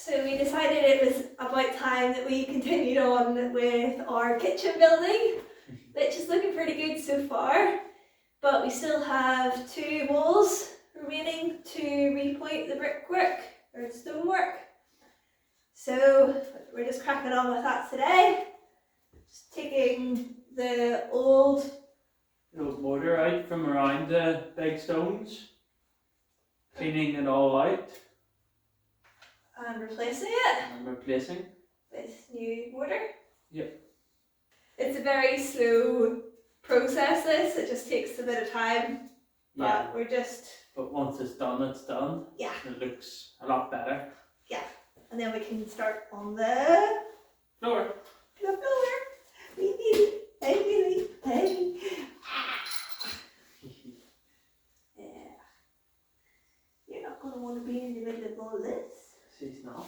So we decided it was about time that we continued on with our kitchen building, which is looking pretty good so far. But we still have 2 walls remaining to repoint the brickwork or stonework. So we're just cracking on with that today. Just taking the old mortar out from around the big stones, cleaning it all out and replacing it and replacing. with new mortar. Yep. It's a very slow process, this. It just takes a bit of time. Yeah. But once it's done, it's done. Yeah. It looks a lot better. Yeah. And then we can start on the Floor. floor. Hey. Yeah. You're not going to want to be in the middle of all this. She's not.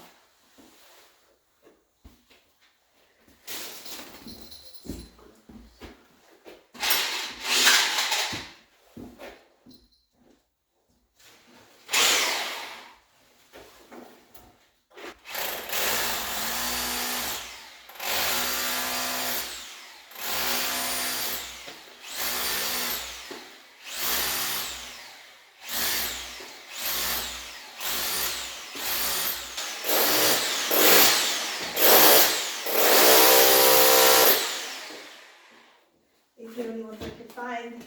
These are the only ones I could find.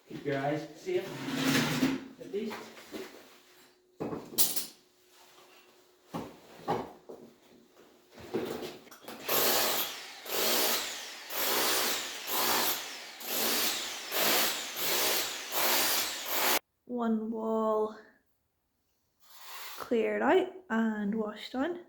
Keep your eyes safe, at least. One wall cleared out and washed on.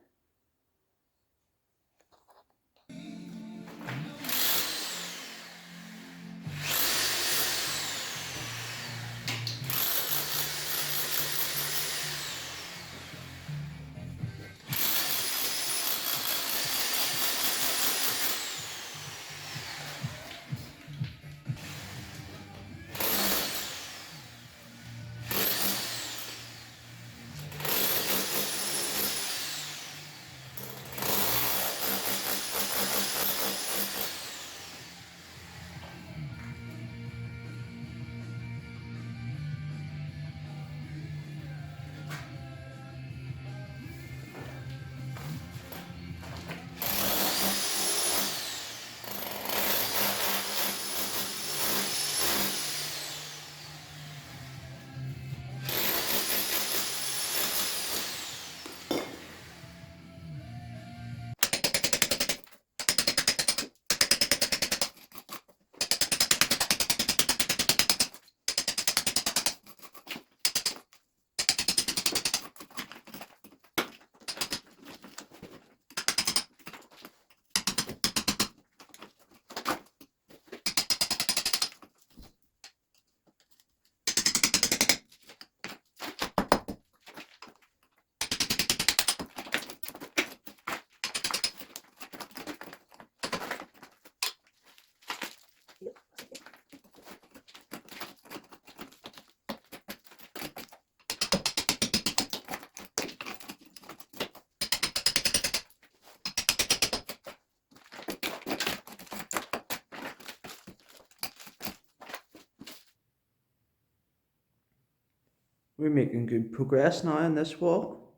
We're making good progress now on this wall.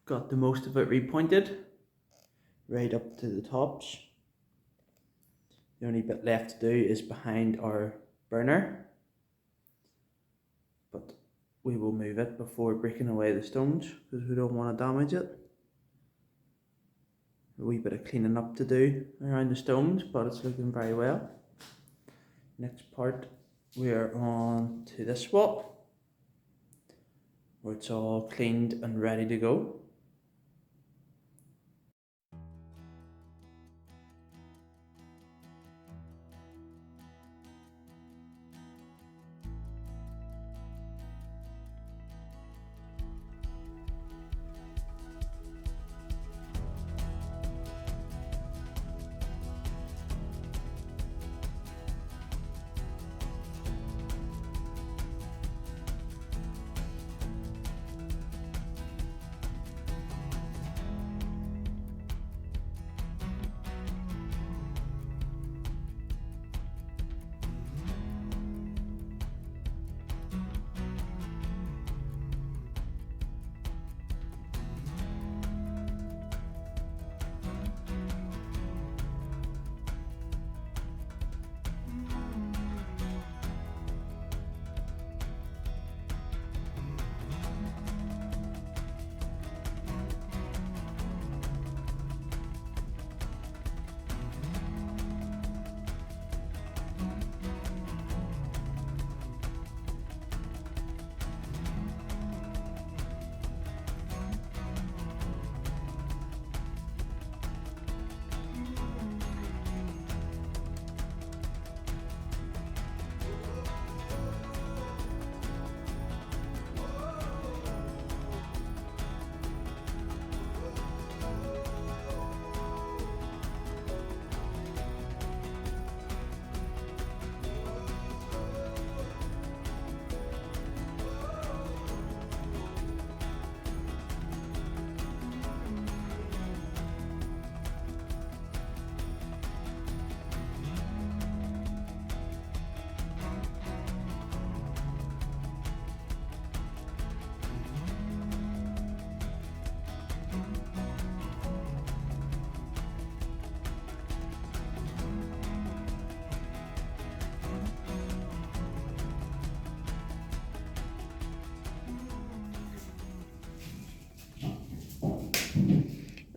Got the most of it repointed, right up to the tops. The only bit left to do is behind our burner, but we will move it before breaking away the stones because we don't want to damage it. A wee bit of cleaning up to do around the stones, but it's looking very well. Next part, we are on to this wall, where it's all cleaned and ready to go.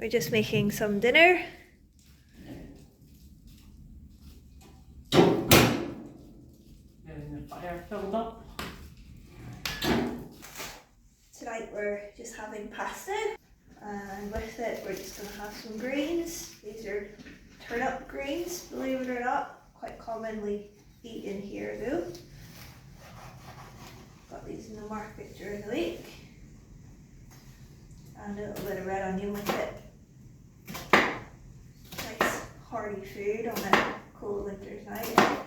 We're just making some dinner. Getting the fire filled up. Tonight we're just having pasta, and with it we're just going to have some greens. These are turnip greens, believe it or not, quite commonly eaten here though. Got these in the market during the week. And a little bit of red onion with it. Nice hearty food on a cold winter's night.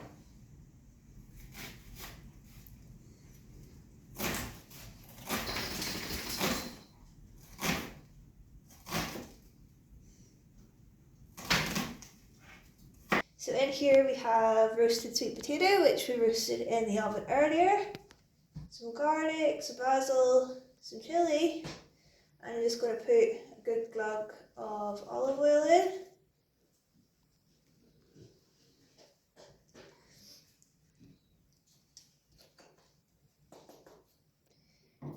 So in here we have roasted sweet potato, which we roasted in the oven earlier. Some garlic, some basil, some chilli. And I'm just going to put a good glug of olive oil in.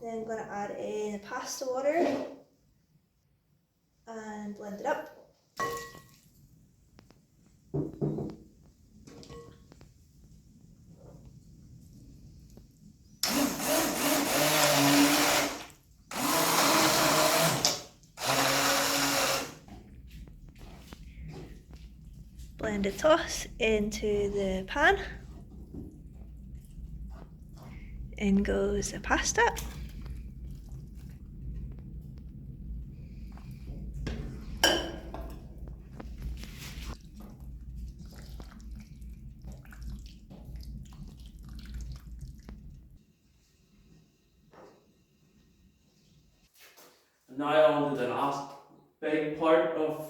Then I'm going to add in the pasta water and blend it up. Blend the toss into the pan. In goes the pasta. And now on to the last big part of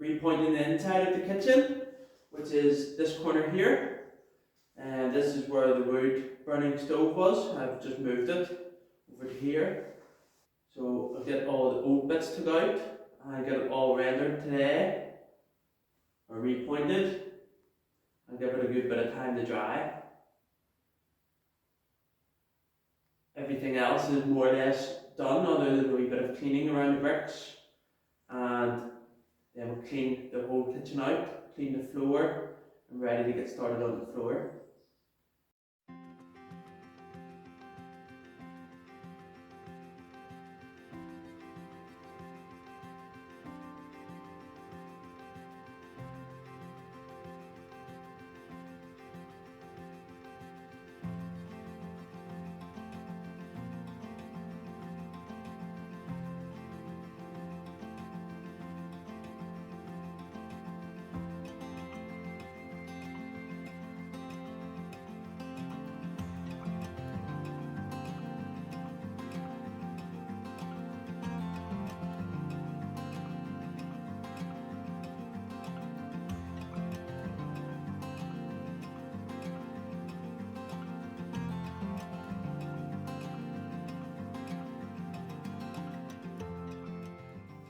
repointing the inside of the kitchen, which is this corner here. And this is where the wood burning stove was. I've just moved it over to here. So I'll get all the old bits took out and get it all rendered today, or repointed, and give it a good bit of time to dry. Everything else is more or less done, other than a wee bit of cleaning around the bricks. And then we'll clean the whole kitchen out, clean the floor, and ready to get started on the floor.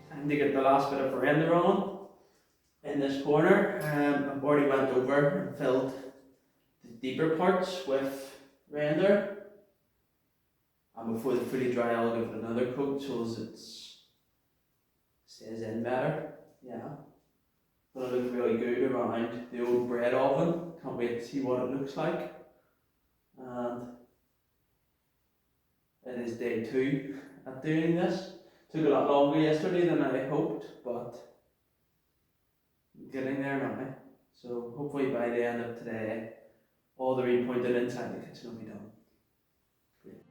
Time to get the last bit of render on in this corner. I've already went over and filled the deeper parts with render. And before they fully dry, I'll give it another coat so as it stays in better. Yeah. Gonna look really good around the old bread oven. Can't wait to see what it looks like. And it is day 2 at doing this. Took a lot longer yesterday than I hoped, but I'm getting there now. So hopefully by the end of today, all the repointed inside the kitchen will be done. Great.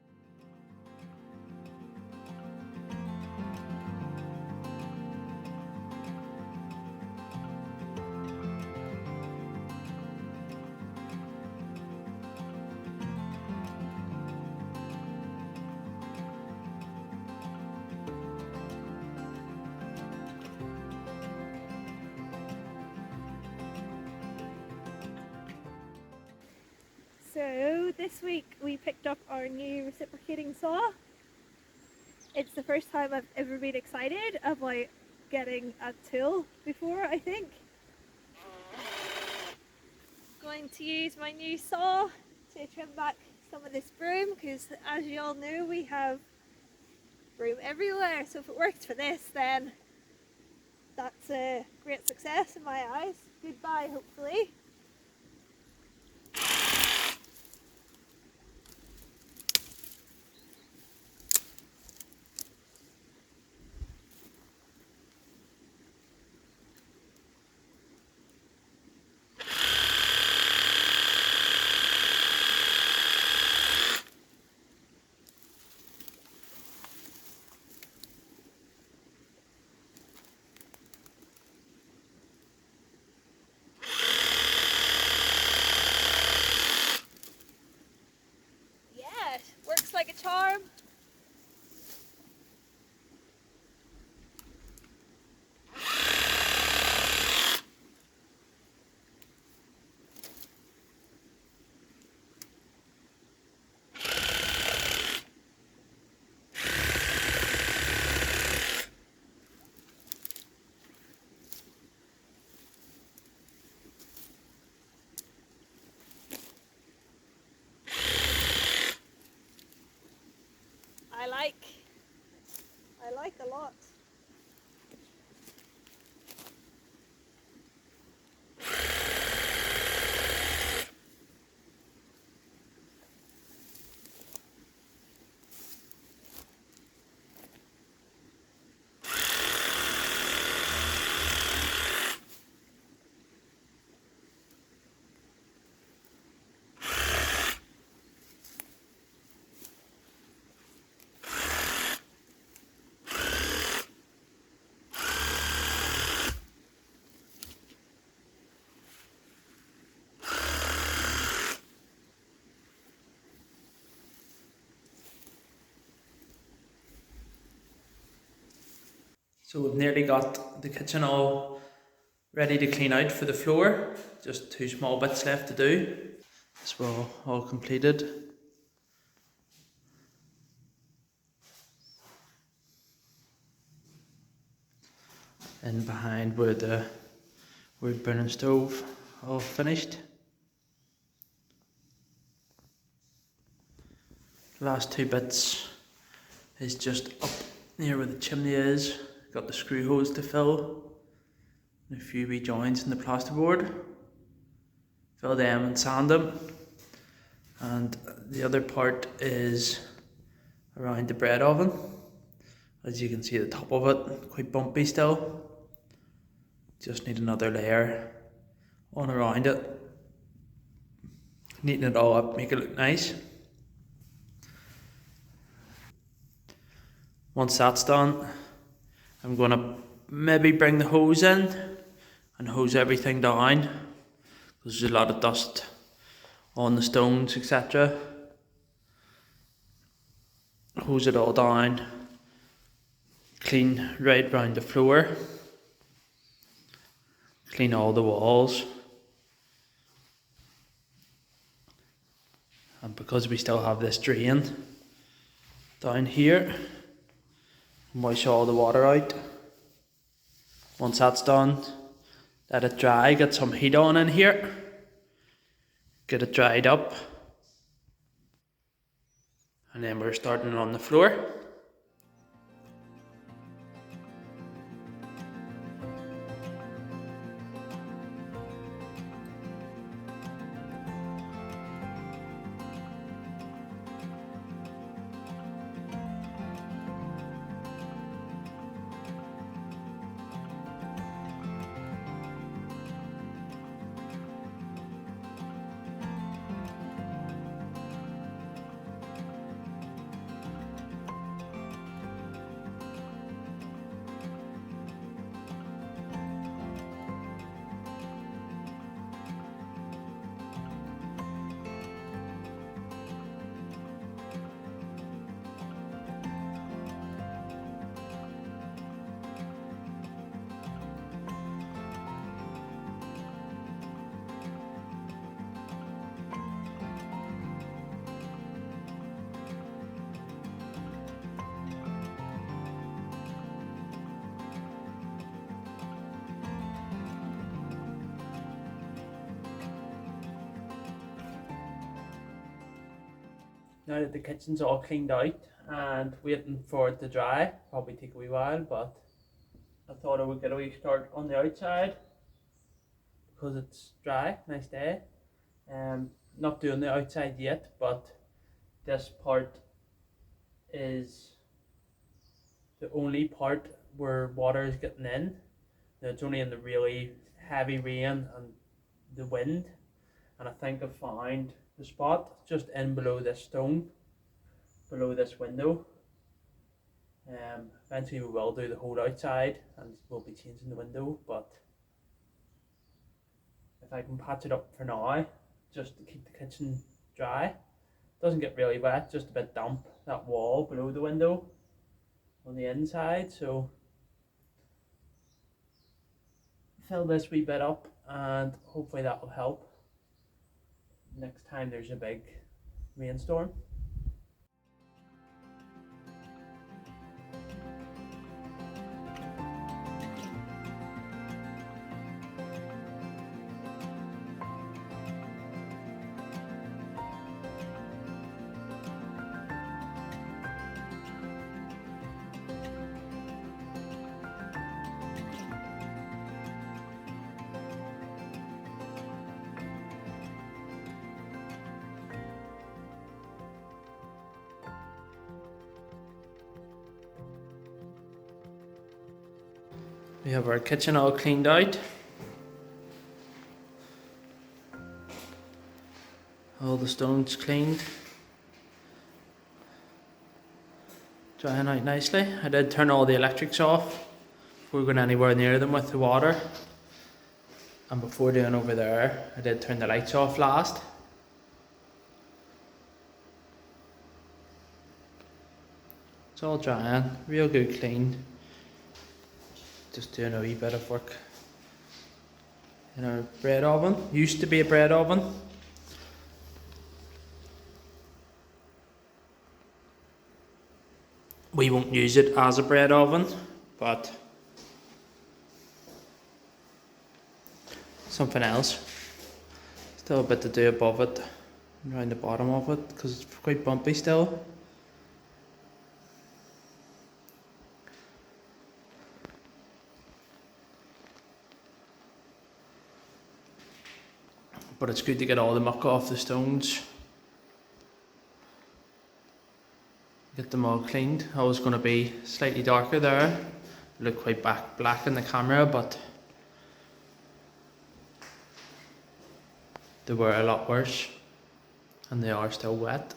So this week we picked up our new reciprocating saw. It's the first time I've ever been excited about getting a tool before, I think. Going to use my new saw to trim back some of this broom, because as you all know we have broom everywhere, so if it works for this then that's a great success in my eyes. Goodbye, hopefully. Yeah, works like a charm. I like a lot. So we've nearly got the kitchen all ready to clean out for the floor. Just 2 small bits left to do. This wall all completed. And behind where the wood burning stove all finished. The last 2 bits is just up near where the chimney is. Got the screw holes to fill. And a few wee joints in the plasterboard. Fill them and sand them. And the other part is around the bread oven. As you can see, the top of it quite bumpy still. Just need another layer on around it. Neaten it all up, make it look nice. Once that's done, I'm going to maybe bring the hose in and hose everything down. There's a lot of dust on the stones, etc. Hose it all down, clean right round the floor, clean all the walls. And because we still have this drain down here, wash all the water out. Once that's done, let it dry, get some heat on in here, get it dried up, and then we're starting on the floor. Now that the kitchen's all cleaned out and waiting for it to dry, probably take a wee while, but I thought I would get a wee start on the outside because it's dry, nice day. Not doing the outside yet, but this part is the only part where water is getting in. It's only in the really heavy rain and the wind, and I think I found the spot just in below this stone, below this window. Eventually we will do the whole outside and we'll be changing the window, but if I can patch it up for now, just to keep the kitchen dry, doesn't get really wet, just a bit damp, that wall below the window on the inside, so fill this wee bit up and hopefully that will help next time there's a big rainstorm. We have our kitchen all cleaned out. All the stones cleaned. Drying out nicely. I did turn all the electrics off before going anywhere near them with the water. And before doing over there, I did turn the lights off last. It's all drying, real good clean. Just doing a wee bit of work in our bread oven. Used to be a bread oven. We won't use it as a bread oven, but something else. Still a bit to do above it and around the bottom of it because it's quite bumpy still. But it's good to get all the muck off the stones. Get them all cleaned. I was going to be slightly darker there. Look quite black in the camera, but they were a lot worse. And they are still wet.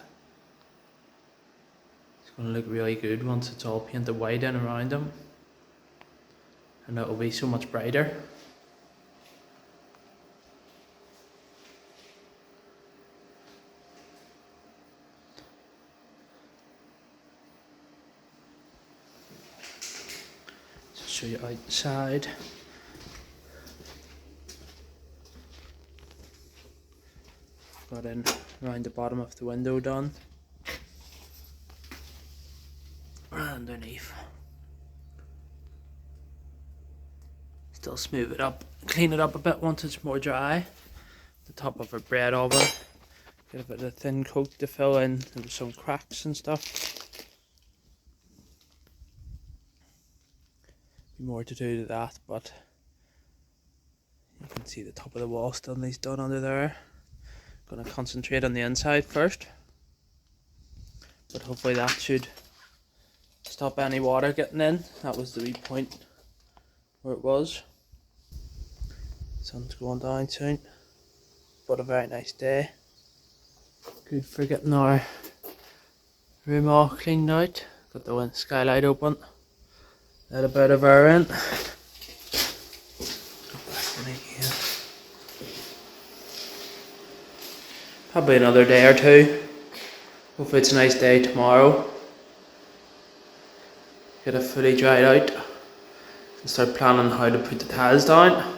It's going to look really good once it's all painted white in around them. And it'll be so much brighter. Show you outside. Got in around the bottom of the window done. And underneath. Still smooth it up, clean it up a bit once it's more dry. The top of a bread oven. Get a bit of thin coat to fill in some cracks and stuff. More to do to that, but you can see the top of the wall still needs done under there. Gonna concentrate on the inside first, but hopefully that should stop any water getting in. That was the wee point where it was. Sun's going down soon, but a very nice day. Good for getting our room all cleaned out. Got the skylight open. Let a bit of air in. Probably another day or two. Hopefully it's a nice day tomorrow. Get it fully dried out and start planning how to put the tiles down.